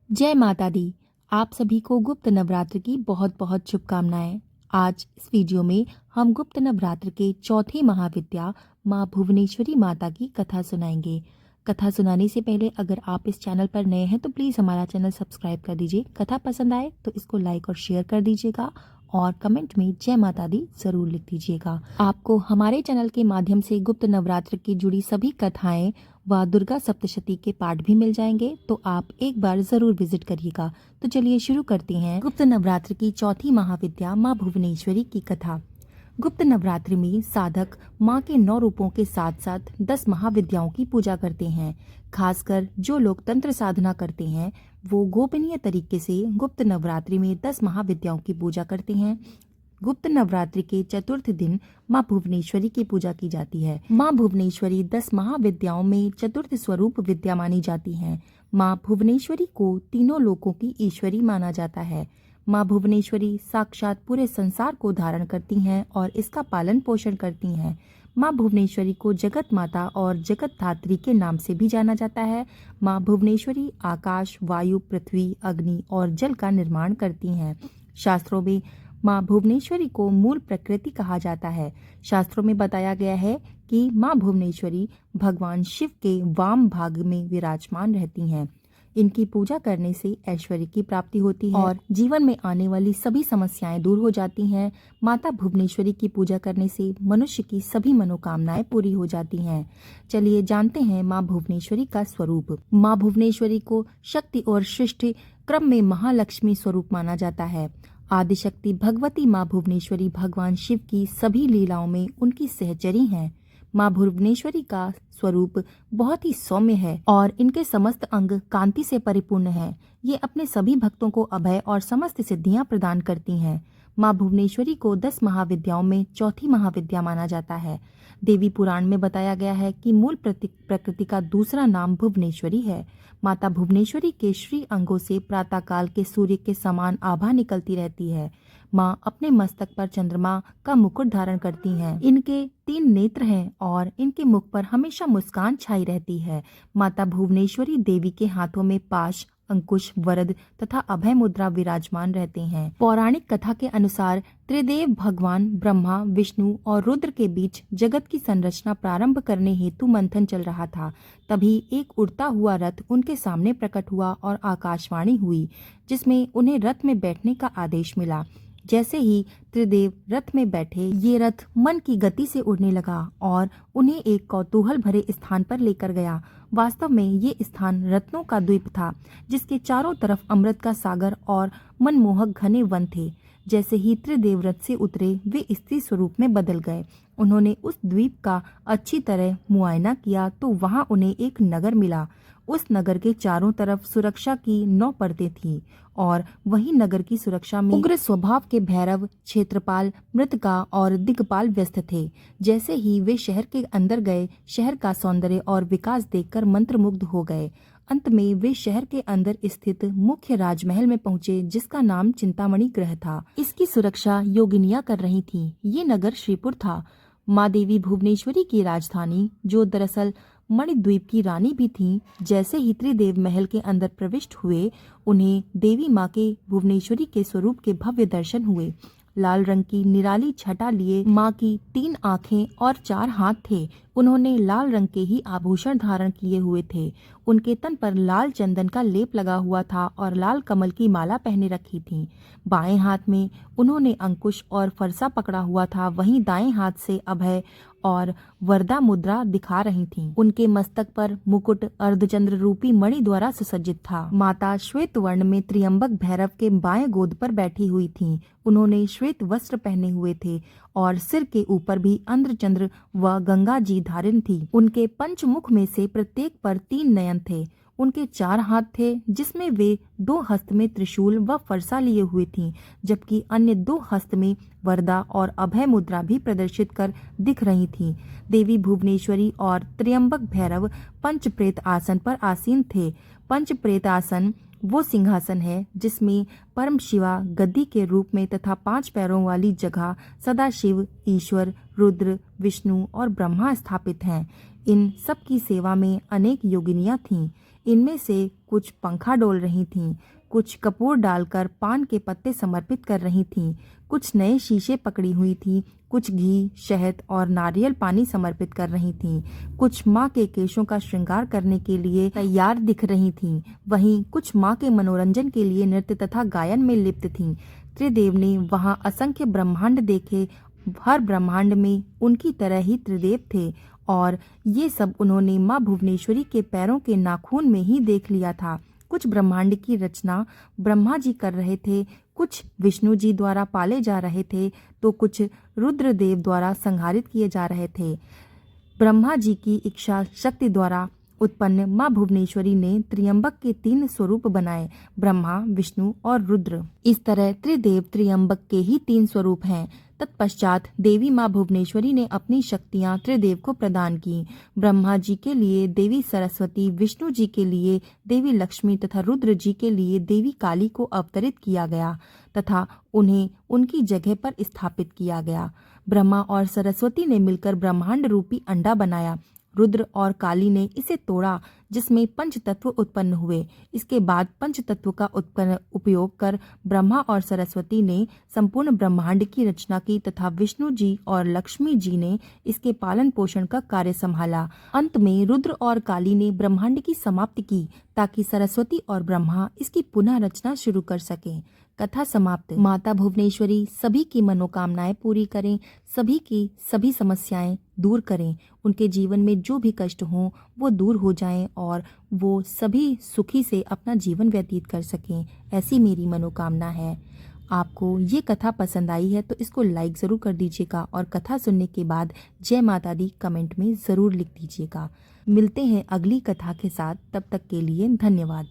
जय माता दी। आप सभी को गुप्त नवरात्र की बहुत बहुत शुभकामनाएं। आज इस वीडियो में हम गुप्त नवरात्र के चौथे महाविद्या माँ भुवनेश्वरी माता की कथा सुनाएंगे। कथा सुनाने से पहले अगर आप इस चैनल पर नए हैं तो प्लीज़ हमारा चैनल सब्सक्राइब कर दीजिए। कथा पसंद आए तो इसको लाइक और शेयर कर दीजिएगा और कमेंट में जय माता दी जरूर लिख दीजिएगा। आपको हमारे चैनल के माध्यम से गुप्त नवरात्र की जुड़ी सभी कथाएं व दुर्गा सप्तशती के पाठ भी मिल जाएंगे, तो आप एक बार जरूर विजिट करिएगा। तो चलिए शुरू करते हैं गुप्त नवरात्र की चौथी महाविद्या माँ भुवनेश्वरी की कथा। गुप्त नवरात्रि में साधक माँ के 9 रूपों के साथ साथ 10 महाविद्याओं की पूजा करते हैं। खासकर जो लोग तंत्र साधना करते हैं वो गोपनीय तरीके से गुप्त नवरात्रि में 10 महाविद्याओं की पूजा करते हैं। गुप्त नवरात्रि के चतुर्थ दिन माँ भुवनेश्वरी की पूजा की जाती है। माँ भुवनेश्वरी 10 महाविद्याओं में चतुर्थ स्वरूप विद्या मानी जाती हैं। माँ भुवनेश्वरी को तीनों लोकों की ईश्वरी माना जाता है। माँ भुवनेश्वरी साक्षात पूरे संसार को धारण करती हैं और इसका पालन पोषण करती हैं। माँ भुवनेश्वरी को जगत माता और जगत धात्री के नाम से भी जाना जाता है। माँ भुवनेश्वरी आकाश, वायु, पृथ्वी, अग्नि और जल का निर्माण करती हैं। शास्त्रों में माँ भुवनेश्वरी को मूल प्रकृति कहा जाता है। शास्त्रों में बताया गया है कि माँ भुवनेश्वरी भगवान शिव के वाम भाग में विराजमान रहती हैं। इनकी पूजा करने से ऐश्वर्य की प्राप्ति होती है और जीवन में आने वाली सभी समस्याएं दूर हो जाती हैं। माता भुवनेश्वरी की पूजा करने से मनुष्य की सभी मनोकामनाएं पूरी हो जाती हैं। चलिए जानते हैं माँ भुवनेश्वरी का स्वरूप। माँ भुवनेश्वरी को शक्ति और सृष्टि क्रम में महालक्ष्मी स्वरूप माना जाता है। आदिशक्ति भगवती माँ भुवनेश्वरी भगवान शिव की सभी लीलाओं में उनकी सहचरी हैं। माँ भुवनेश्वरी का स्वरूप बहुत ही सौम्य है और इनके समस्त अंग कांति से परिपूर्ण हैं। ये अपने सभी भक्तों को अभय और समस्त सिद्धियां प्रदान करती हैं। माँ भुवनेश्वरी को 10 महाविद्याओं में चौथी महाविद्या माना जाता है। देवी पुराण में बताया गया है कि मूल प्रकृति का दूसरा नाम भुवनेश्वरी है। माता भुवनेश्वरी के श्री अंगों से प्रातःकाल के सूर्य के समान आभा निकलती रहती है। माँ अपने मस्तक पर चंद्रमा का मुकुट धारण करती हैं। इनके 3 नेत्र हैं और इनके मुख पर हमेशा मुस्कान छाई रहती है। माता भुवनेश्वरी देवी के हाथों में पाश, अंकुश, वरद तथा अभय मुद्रा विराजमान रहते हैं। पौराणिक कथा के अनुसार त्रिदेव भगवान ब्रह्मा, विष्णु और रुद्र के बीच जगत की संरचना प्रारंभ करने हेतु मंथन चल रहा था। तभी एक उड़ता हुआ रथ उनके सामने प्रकट हुआ और आकाशवाणी हुई, जिसमें उन्हें रथ में बैठने का आदेश मिला। जैसे ही त्रिदेव रथ में बैठे, ये रथ मन की गति से उड़ने लगा और उन्हें एक कौतूहल भरे स्थान पर लेकर गया। वास्तव में ये स्थान रत्नों का द्वीप था, जिसके चारों तरफ अमृत का सागर और मनमोहक घने वन थे। जैसे ही त्रिदेव रथ से उतरे, वे स्त्री स्वरूप में बदल गए। उन्होंने उस द्वीप का अच्छी तरह मुआयना किया तो वहां उन्हें एक नगर मिला। उस नगर के चारों तरफ सुरक्षा की 9 परतें थीं और वही नगर की सुरक्षा में उग्र स्वभाव के भैरव, क्षेत्रपाल, मृतका और दिक्पाल व्यस्त थे। जैसे ही वे शहर के अंदर गए, शहर का सौंदर्य और विकास देखकर मंत्रमुग्ध हो गए। अंत में वे शहर के अंदर स्थित मुख्य राजमहल में पहुंचे, जिसका नाम चिंतामणि गृह था। इसकी सुरक्षा योगिनियां कर रही थीं। ये नगर श्रीपुर था, माँ देवी भुवनेश्वरी की राजधानी, जो दरअसल मणिद्वीप की रानी भी थीं। जैसे ही त्रिदेव महल के अंदर प्रविष्ट हुए, उन्हें देवी माँ के भुवनेश्वरी के स्वरूप के भव्य दर्शन हुए। लाल रंग की निराली छटा लिए माँ की 3 आँखें और 4 हाथ थे। उन्होंने लाल रंग के ही आभूषण धारण किए हुए थे। उनके तन पर लाल चंदन का लेप लगा हुआ था और लाल कमल की माला पहने रखी थी। बाएं हाथ में उन्होंने अंकुश और फरसा पकड़ा हुआ था, वहीं दाएं हाथ से अभय और वरदा मुद्रा दिखा रही थीं। उनके मस्तक पर मुकुट अर्धचंद्र रूपी मणि द्वारा सुसज्जित था। माता श्वेत वर्ण में त्र्यंबक भैरव के बाएं गोद पर बैठी हुई थीं। उन्होंने श्वेत वस्त्र पहने हुए थे और सिर के ऊपर भी अर्धचंद्र व गंगा जी धारण थी। उनके पंचमुख में से प्रत्येक पर 3 नयन थे। उनके 4 हाथ थे, जिसमें वे 2 हस्त में त्रिशूल व फरसा लिए हुए थीं, जबकि अन्य 2 हस्त में वरदा और अभय मुद्रा भी प्रदर्शित कर दिख रही थीं। देवी भुवनेश्वरी और त्र्यंबक भैरव पंचप्रेत आसन पर आसीन थे। पंचप्रेत आसन वो सिंहासन है जिसमें परम शिवा गद्दी के रूप में तथा 5 पैरों वाली जगह सदाशिव, ईश्वर, रुद्र, विष्णु और ब्रह्मा स्थापित हैं। इन सब की सेवा में अनेक योगिनियां थीं। इनमें से कुछ पंखा डोल रही थीं, कुछ कपूर डालकर पान के पत्ते समर्पित कर रही थीं, कुछ नए शीशे पकड़ी हुई थीं, कुछ घी, शहद और नारियल पानी समर्पित कर रही थीं, कुछ माँ के केशों का श्रृंगार करने के लिए तैयार दिख रही थीं, वहीं कुछ माँ के मनोरंजन के लिए नृत्य तथा गायन में लिप्त थीं। त्रिदेव ने वहां असंख्य ब्रह्मांड देखे। हर ब्रह्मांड में उनकी तरह ही त्रिदेव थे और ये सब उन्होंने माँ भुवनेश्वरी के पैरों के नाखून में ही देख लिया था। कुछ ब्रह्मांड की रचना ब्रह्मा जी कर रहे थे, कुछ विष्णु जी द्वारा पाले जा रहे थे, तो कुछ रुद्रदेव द्वारा संहारित किए जा रहे थे। ब्रह्मा जी की इच्छा शक्ति द्वारा उत्पन्न माँ भुवनेश्वरी ने त्रियंबक के 3 स्वरूप बनाए, ब्रह्मा, विष्णु और रुद्र। इस तरह त्रिदेव त्रियंबक के ही 3 स्वरूप हैं। तत्पश्चात देवी माँ भुवनेश्वरी ने अपनी शक्तियाँ त्रिदेव को प्रदान की। ब्रह्मा जी के लिए देवी सरस्वती, विष्णु जी के लिए देवी लक्ष्मी तथा रुद्र जी के लिए देवी काली को अवतरित किया गया तथा उन्हें उनकी जगह पर स्थापित किया गया। ब्रह्मा और सरस्वती ने मिलकर ब्रह्मांड रूपी अंडा बनाया। रुद्र और काली ने इसे तोड़ा, जिसमें पंच तत्व उत्पन्न हुए। इसके बाद पंच तत्व का उपयोग कर ब्रह्मा और सरस्वती ने संपूर्ण ब्रह्मांड की रचना की तथा विष्णु जी और लक्ष्मी जी ने इसके पालन पोषण का कार्य संभाला। अंत में रुद्र और काली ने ब्रह्मांड की समाप्ति की ताकि सरस्वती और ब्रह्मा इसकी पुनः रचना शुरू कर सकें। कथा समाप्त। माता भुवनेश्वरी सभी की मनोकामनाएं पूरी करें, सभी की सभी समस्याएं दूर करें, उनके जीवन में जो भी कष्ट हों वो दूर हो जाएं और वो सभी सुखी से अपना जीवन व्यतीत कर सकें, ऐसी मेरी मनोकामना है। आपको ये कथा पसंद आई है तो इसको लाइक ज़रूर कर दीजिएगा और कथा सुनने के बाद जय माता दी कमेंट में ज़रूर लिख दीजिएगा। मिलते हैं अगली कथा के साथ, तब तक के लिए धन्यवाद।